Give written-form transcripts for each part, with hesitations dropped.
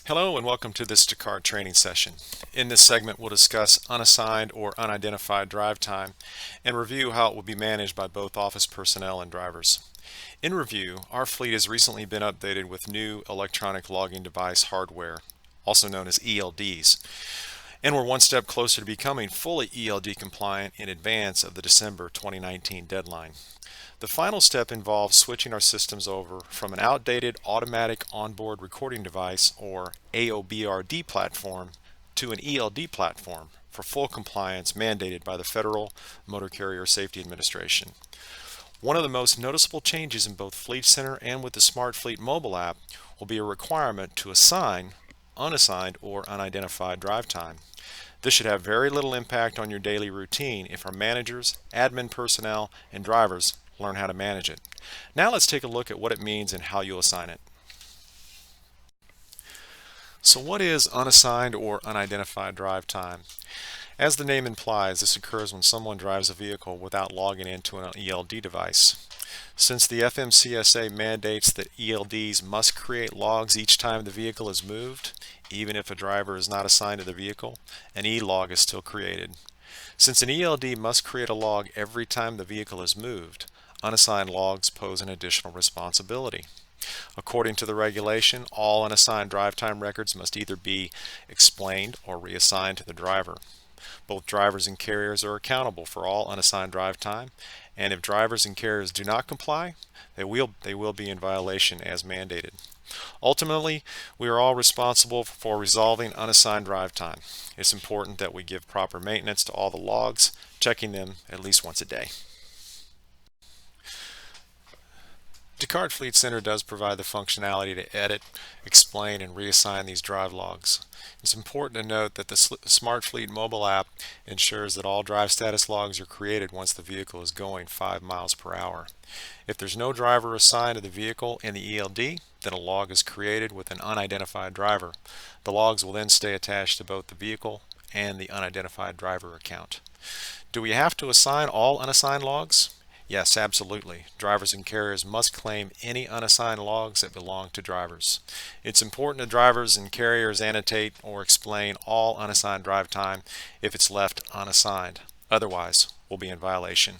Hello and welcome to this Descartes training session. In this segment we'll discuss unassigned or unidentified drive time and review how it will be managed by both office personnel and drivers. In review, our fleet has recently been updated with new electronic logging device hardware, also known as ELDs, and we're one step closer to becoming fully ELD compliant in advance of the December 2019 deadline. The final step involves switching our systems over from an outdated automatic onboard recording device or AOBRD platform to an ELD platform for full compliance mandated by the Federal Motor Carrier Safety Administration. One of the most noticeable changes in both Fleet Center and with the Smart Fleet mobile app will be a requirement to assign unassigned or unidentified drive time. This should have very little impact on your daily routine if our managers, admin personnel, and drivers learn how to manage it. Now let's take a look at what it means and how you'll assign it. So what is unassigned or unidentified drive time? As the name implies, this occurs when someone drives a vehicle without logging into an ELD device. Since the FMCSA mandates that ELDs must create logs each time the vehicle is moved, even if a driver is not assigned to the vehicle, an E-log is still created. Since an ELD must create a log every time the vehicle is moved, unassigned logs pose an additional responsibility. According to the regulation, all unassigned drive time records must either be explained or reassigned to the driver. Both drivers and carriers are accountable for all unassigned drive time, and if drivers and carriers do not comply, they will be in violation as mandated. Ultimately, we are all responsible for resolving unassigned drive time. It's important that we give proper maintenance to all the logs, checking them at least once a day. Descartes Fleet Center does provide the functionality to edit, explain, and reassign these drive logs. It's important to note that the Smart Fleet mobile app ensures that all drive status logs are created once the vehicle is going 5 miles per hour. If there's no driver assigned to the vehicle in the ELD, then a log is created with an unidentified driver. The logs will then stay attached to both the vehicle and the unidentified driver account. Do we have to assign all unassigned logs? Yes, absolutely. Drivers and carriers must claim any unassigned logs that belong to drivers. It's important that drivers and carriers annotate or explain all unassigned drive time if it's left unassigned. Otherwise, we'll be in violation.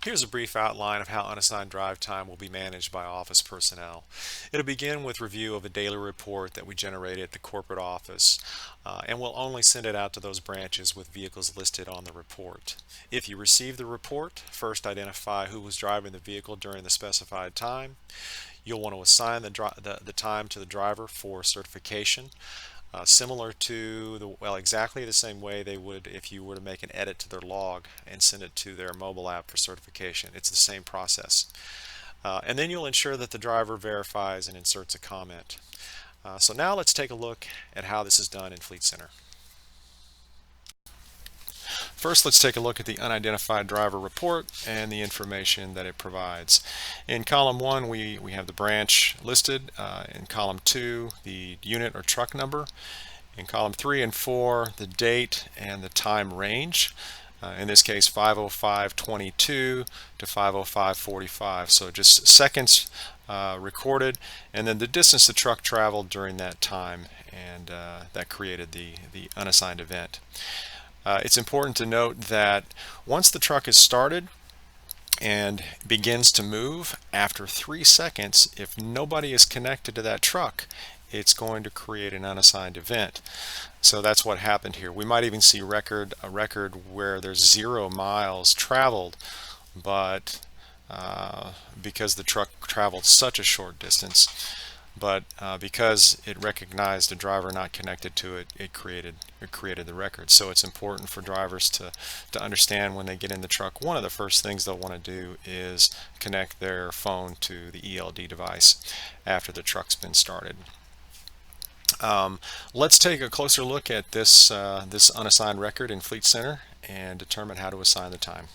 Here's a brief outline of how unassigned drive time will be managed by office personnel. It'll begin with review of a daily report that we generated at the corporate office, and we'll only send it out to those branches with vehicles listed on the report. If you receive the report, first identify who was driving the vehicle during the specified time. You'll want to assign the time to the driver for certification. Similar to exactly the same way they would if you were to make an edit to their log and send it to their mobile app for certification. It's the same process. And then you'll ensure that the driver verifies and inserts a comment. So now let's take a look at how this is done in Fleet Center. First, let's take a look at the unidentified driver report and the information that it provides. In column 1, we have the branch listed. In column 2, the unit or truck number. In column 3 and 4, the date and the time range. In this case, 5:05:22 to 5:05:45. So just seconds recorded, and then the distance the truck traveled during that time, and that created the unassigned event. It's important to note that once the truck is started and begins to move, after 3 seconds, if nobody is connected to that truck, it's going to create an unassigned event. So that's what happened here. We might even see a record where there's 0 miles traveled, but because the truck traveled such a short distance, but because it recognized a driver not connected to it, it created the record. So it's important for drivers to understand when they get in the truck, one of the first things they'll want to do is connect their phone to the ELD device after the truck's been started. Let's take a closer look at this unassigned record in Fleet Center and determine how to assign the time.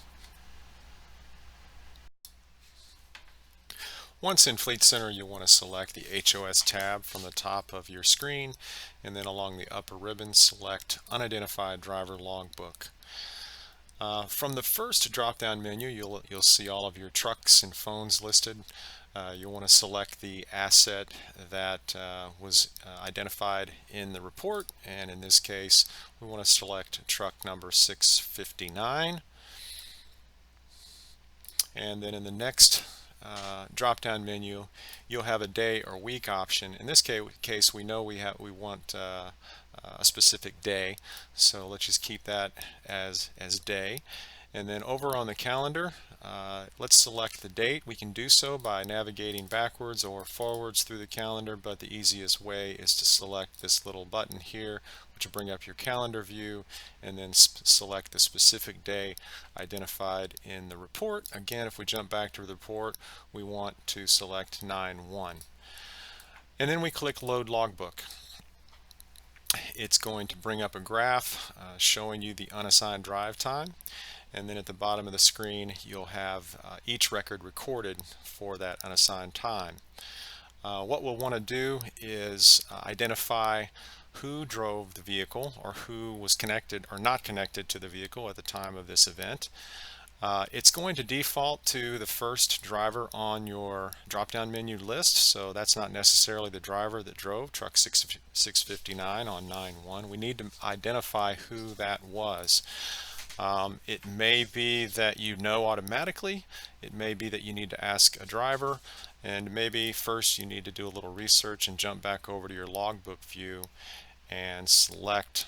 Once in Fleet Center, you'll want to select the HOS tab from the top of your screen, and then along the upper ribbon select Unidentified Driver Logbook. From the first drop-down menu, you'll see all of your trucks and phones listed. You'll want to select the asset that was identified in the report, and in this case we want to select truck number 659. And then in the next drop-down menu, you'll have a day or week option. In this case, we know we want a specific day, so let's just keep that as day. And then over on the calendar, let's select the date. We can do so by navigating backwards or forwards through the calendar, but the easiest way is to select this little button here, which will bring up your calendar view, and then select the specific day identified in the report. Again, if we jump back to the report, we want to select 9/1. And then we click Load Logbook. It's going to bring up a graph showing you the unassigned drive time, and then at the bottom of the screen you'll have each record recorded for that unassigned time. What we'll want to do is identify who drove the vehicle or who was connected or not connected to the vehicle at the time of this event. It's going to default to the first driver on your drop-down menu list, so that's not necessarily the driver that drove truck 659 on 9/1. We need to identify who that was. It may be that you know automatically, it may be that you need to ask a driver, and maybe first you need to do a little research and jump back over to your logbook view and select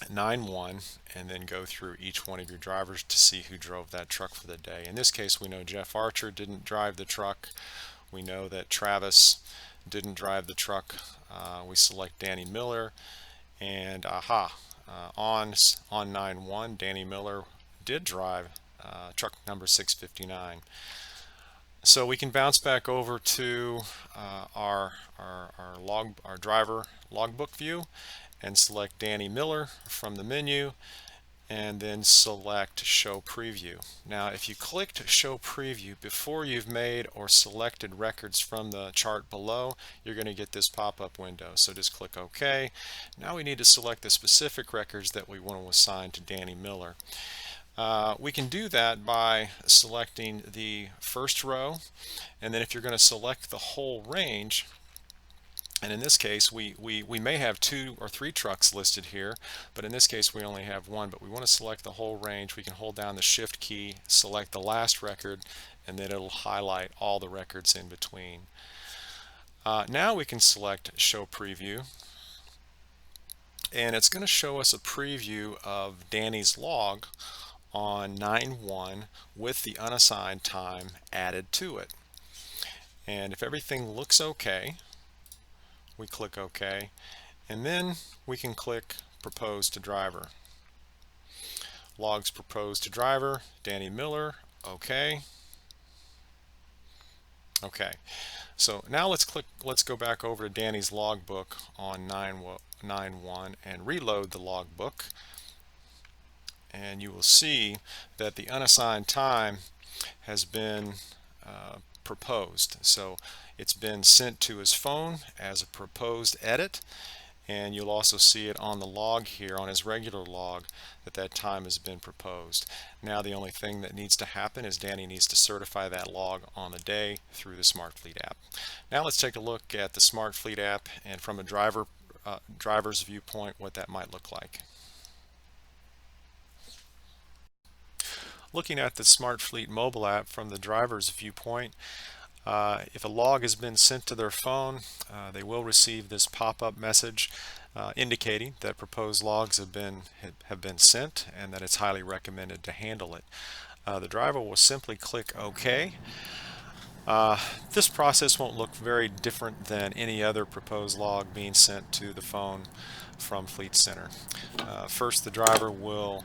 9/1 and then go through each one of your drivers to see who drove that truck for the day. In this case, we know Jeff Archer didn't drive the truck. We know that Travis didn't drive the truck. We select Danny Miller, and on 9/1, Danny Miller did drive truck number 659. So we can bounce back over to our driver logbook view and select Danny Miller from the menu, and then select Show Preview. Now, if you clicked Show Preview before you've made or selected records from the chart below, you're going to get this pop-up window. So just click OK. Now we need to select the specific records that we want to assign to Danny Miller. We can do that by selecting the first row, and then if you're going to select the whole range, and in this case we may have 2 or 3 trucks listed here, but in this case we only have 1, but we want to select the whole range. We can hold down the Shift key, select the last record, and then it'll highlight all the records in between. Now we can select Show Preview, and it's going to show us a preview of Danny's log on 9/1 with the unassigned time added to it. And if everything looks okay, we click OK, and then we can click Propose to Driver. Logs proposed to driver, Danny Miller, OK. Okay, so now let's go back over to Danny's logbook on 9/1 and reload the logbook, and you will see that the unassigned time has been proposed. So it's been sent to his phone as a proposed edit, and you'll also see it on the log here, on his regular log, that time has been proposed. Now the only thing that needs to happen is Danny needs to certify that log on the day through the SmartFleet app. Now let's take a look at the SmartFleet app, and from a driver's viewpoint, what that might look like. Looking at the SmartFleet mobile app from the driver's viewpoint, if a log has been sent to their phone, they will receive this pop-up message indicating that proposed logs have been sent and that it's highly recommended to handle it. The driver will simply click OK. This process won't look very different than any other proposed log being sent to the phone from Fleet Center. First, the driver will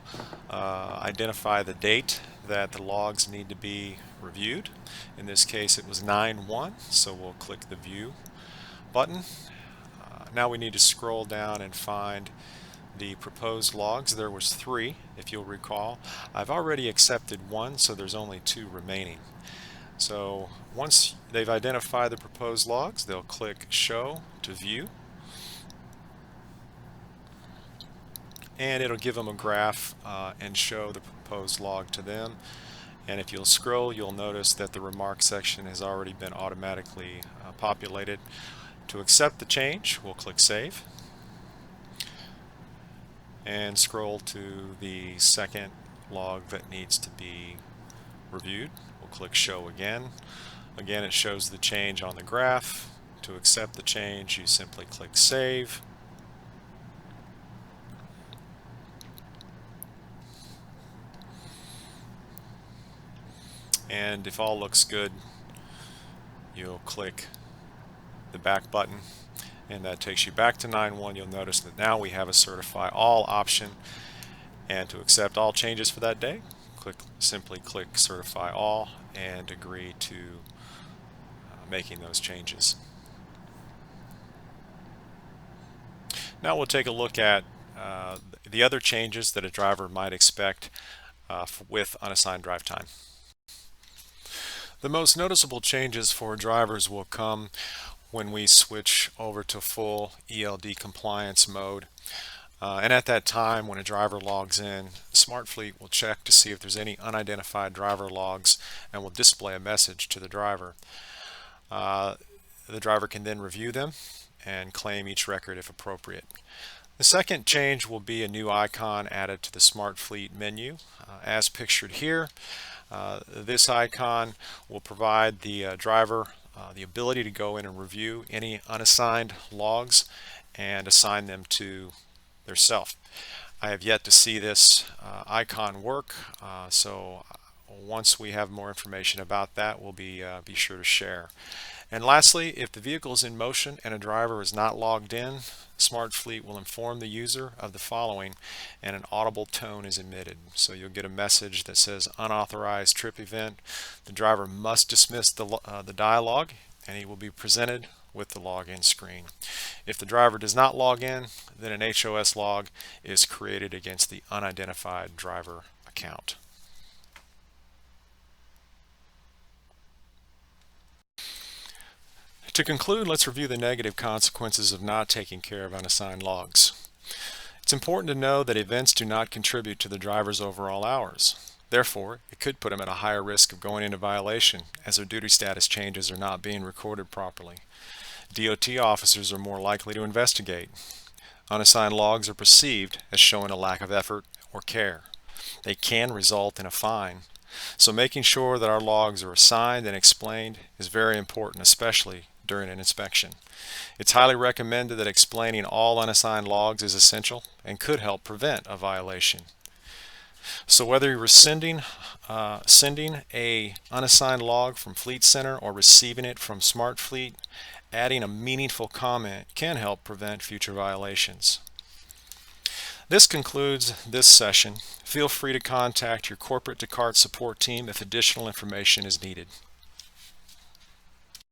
identify the date that the logs need to be reviewed. In this case it was 9/1, so we'll click the View button. Now we need to scroll down and find the proposed logs. There was 3, if you'll recall. I've already accepted 1, so there's only 2 remaining. So once they've identified the proposed logs, they'll click Show to View. and it'll give them a graph and show the proposed log to them. And if you'll scroll, you'll notice that the remark section has already been automatically populated. To accept the change, we'll click Save and scroll to the second log that needs to be reviewed. We'll click Show again. Again, it shows the change on the graph. To accept the change, you simply click Save. And if all looks good, you'll click the back button, and that takes you back to 9.1. You'll notice that now we have a Certify All option, and to accept all changes for that day, simply click Certify All and agree to making those changes. Now we'll take a look at the other changes that a driver might expect with unassigned drive time. The most noticeable changes for drivers will come when we switch over to full ELD compliance mode. And at that time, when a driver logs in, SmartFleet will check to see if there's any unidentified driver logs and will display a message to the driver. The driver can then review them and claim each record if appropriate. The second change will be a new icon added to the SmartFleet menu. As pictured here, this icon will provide the driver the ability to go in and review any unassigned logs and assign them to theirself. I have yet to see this icon work, so once we have more information about that, we'll be sure to share. And lastly, if the vehicle is in motion and a driver is not logged in, SmartFleet will inform the user of the following, and an audible tone is emitted. So you'll get a message that says unauthorized trip event. The driver must dismiss the dialogue, and he will be presented with the login screen. If the driver does not log in, then an HOS log is created against the unidentified driver account. To conclude, let's review the negative consequences of not taking care of unassigned logs. It's important to know that events do not contribute to the driver's overall hours. Therefore, it could put them at a higher risk of going into violation, as their duty status changes are not being recorded properly. DOT officers are more likely to investigate. Unassigned logs are perceived as showing a lack of effort or care. They can result in a fine. So making sure that our logs are assigned and explained is very important, especially during an inspection. It's highly recommended that explaining all unassigned logs is essential and could help prevent a violation. So whether you're sending a unassigned log from Fleet Center or receiving it from SmartFleet, adding a meaningful comment can help prevent future violations. This concludes this session. Feel free to contact your corporate Descartes support team if additional information is needed.